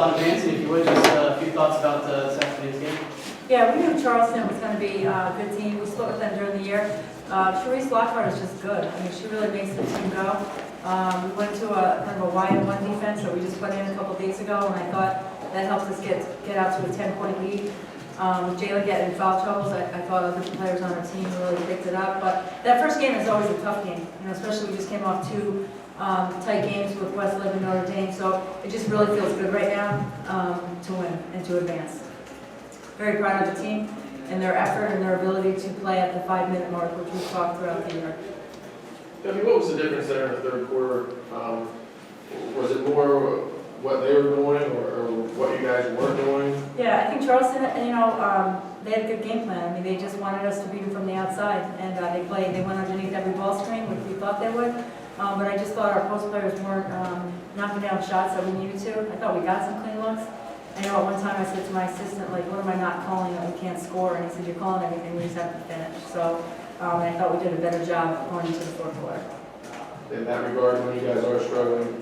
on advancing, if you would, just a few thoughts about this afternoon's game. Yeah, we knew Charleston was going to be a good team. We spoke with them during the year. Sharice Lockhart is just good. I mean, she really makes the team go. We went to a kind of a wide-one defense that we just put in a couple days ago, and I thought that helped us get out to a 10-point lead. Jayla getting in foul troubles, I thought other players on our team really picked it up. But that first game is always a tough game, especially we just came off two tight games with Wesleyan and Notre Dame, so it just really feels good right now to win and to advance. Very proud of the team and their effort and their ability to play at the 5-minute mark, which we've talked throughout the year. Debbie, what was the difference there in the third quarter? Was it more what they were doing or what you guys weren't doing? Yeah, I think Charleston, they had a good game plan. I mean, they just wanted us to beat them from the outside, and they went underneath every ball screen, which we thought they would. But I just thought our post players weren't knocking down shots that we needed to. I thought we got some clean looks. I know at one time I said to my assistant, like, what am I not calling that we can't score? And he said, you're calling everything, we just have to finish. So and I thought we did a better job going into the fourth quarter. In that regard, when you guys are struggling,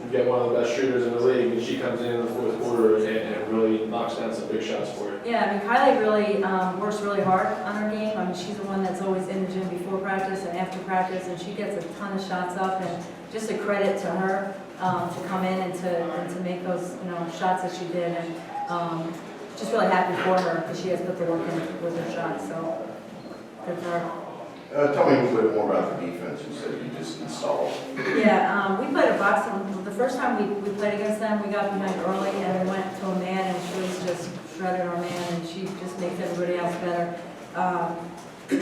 you get one of the best shooters in the league, and she comes in the fourth quarter and really knocks down some big shots for you. Yeah, I mean, Kylie really works really hard on her game. I mean, she's the one that's always in the gym before practice and after practice, and she gets a ton of shots up, and just a credit to her to come in and to make those shots that she did, and just really happy for her because she has put the work in with her shots. So good for her. Tell me a little bit more about the defense you said you just installed. Yeah, we played a box. The first time we played against them, we got behind early and we went to a man, and Shirley's just shredded our man, and she just makes everybody else better. We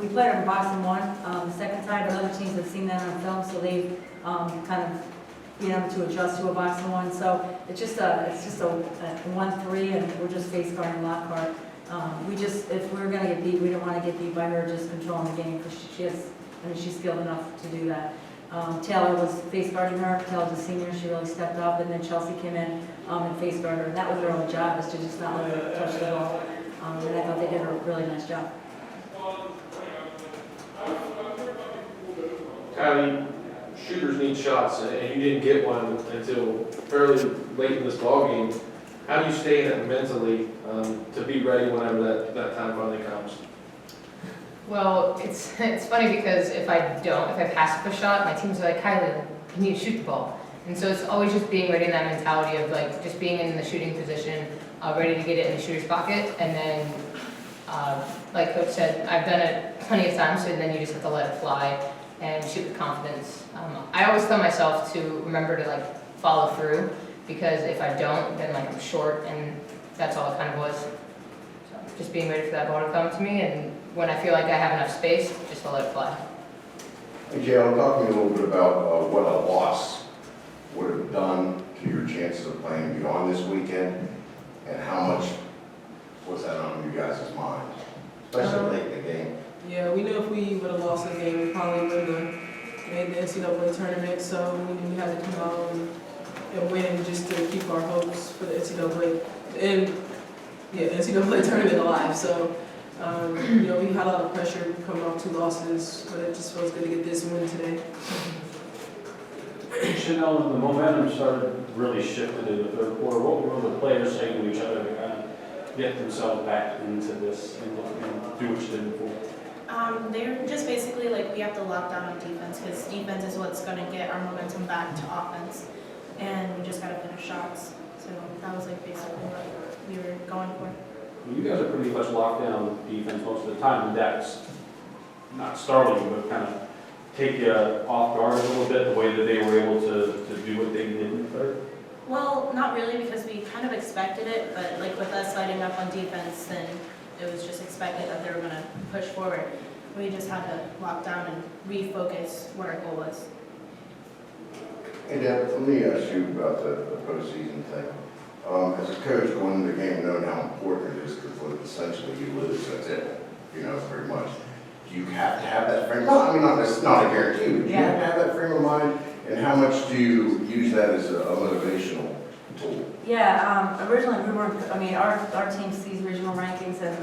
played her in box and one the second time, but other teams have seen that on film, so they've kind of been able to adjust to a box and one. So it's just a 1-3, and we're just face guarding Lockhart. If we're going to get beat, we don't want to get beat by her just controlling the game, because she's skilled enough to do that. Taylor was face guarding her. Taylor's a senior, she really stepped up, and then Chelsea came in and face guarded her. And that was their only job, is to just not let her touch the ball. And I thought they did a really nice job. Kylie, shooters need shots, and you didn't get one until fairly late in this ball game. How do you stay in it mentally to be ready whenever that time finally comes? Well, it's funny because if I pass up a shot, my team's like, Kylie, can you shoot the ball? And so it's always just being ready in that mentality of like just being in the shooting position, ready to get it in the shooter's pocket, and then like Coach said, I've done it plenty of times, so then you just have to let it fly and shoot with confidence. I always tell myself to remember to like follow through, because if I don't, then like I'm short, and that's all it kind of was. So just being ready for that ball to come to me, and when I feel like I have enough space, just let it fly. Hey, Jay, talk to me a little bit about what a loss would have done to your chances of playing beyond this weekend, and how much was that on you guys' mind, especially late in the game? Yeah, we knew if we would have lost the game, we probably would have made the NCAA tournament, so we knew we had to come out and win just to keep our hopes for the NCAA tournament alive. So, we had a lot of pressure coming off 2 losses, but it just feels good to get this win today. Chanel, the momentum started really shifted in the third quarter. What were the players saying to each other to kind of get themselves back into this and do what you did before? They're just basically like, we have to lock down on defense, because defense is what's going to get our momentum back to offense, and we just got to finish shots. So that was like basically what we were going for. You guys are pretty much locked in on defense most of the time, and that's not startling, but kind of take you off guard a little bit, the way that they were able to do what they did in the third? Well, not really, because we kind of expected it, but like with us lighting up on defense, then it was just expected that they were going to push forward. We just had to lock down and refocus what our goal was. Hey, Deb, let me ask you about the postseason thing. As a coach going into the game, knowing how important it is, because essentially you lose, that's it, pretty much. Do you have to have that frame? It's not a guarantee, but do you have to have that frame of mind? And how much do you use that as a motivational tool? Yeah, originally we weren't, our team sees regional rankings, and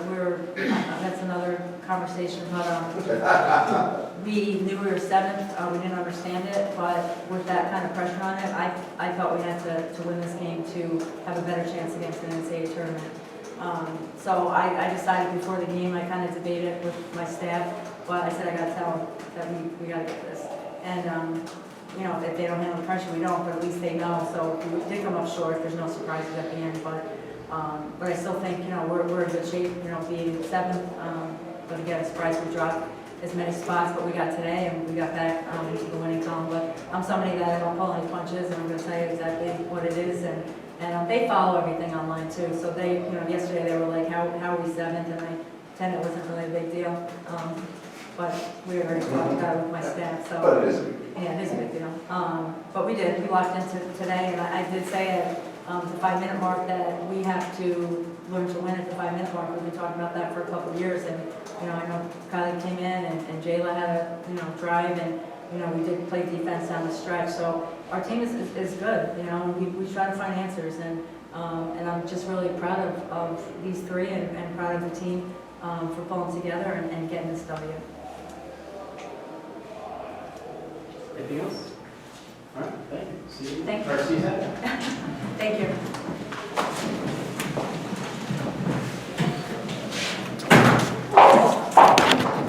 that's another conversation, but, we knew we were seventh, we didn't understand it, but with that kind of pressure on it, I thought we had to win this game to have a better chance against an NCAA tournament. So I decided before the game, I kind of debated with my staff, but I said I gotta tell them that we gotta get this. And, you know, if they don't handle the pressure, we don't, but at least they know. So we did come up short, there's no surprises at the end, but I still think, you know, we're in good shape, you know, being seventh. But again, surprised we dropped as many spots, but we got today, and we got back into the winning column. But I'm somebody that I don't pull any punches, and I'm gonna tell you exactly what it is, and they follow everything online too. So they, you know, yesterday they were like, how are we seventh? And I pretended it wasn't really a big deal. But we were very talked about it with my staff, so. But it is a big deal. Yeah, it is a big deal. But we did, we locked into today, and I did say at the 5-minute mark that we have to learn to win at the 5-minute mark. We've been talking about that for a couple of years, and, you know, I know Kylie came in, and Jayla had a, you know, drive, and, you know, we did play defense down the stretch. So our team is good, you know, and we try to find answers, and I'm just really proud of these three, and proud of the team for pulling together and getting this W. Anything else? All right, thank you. See you. Thank you. Or see you Saturday. Thank you.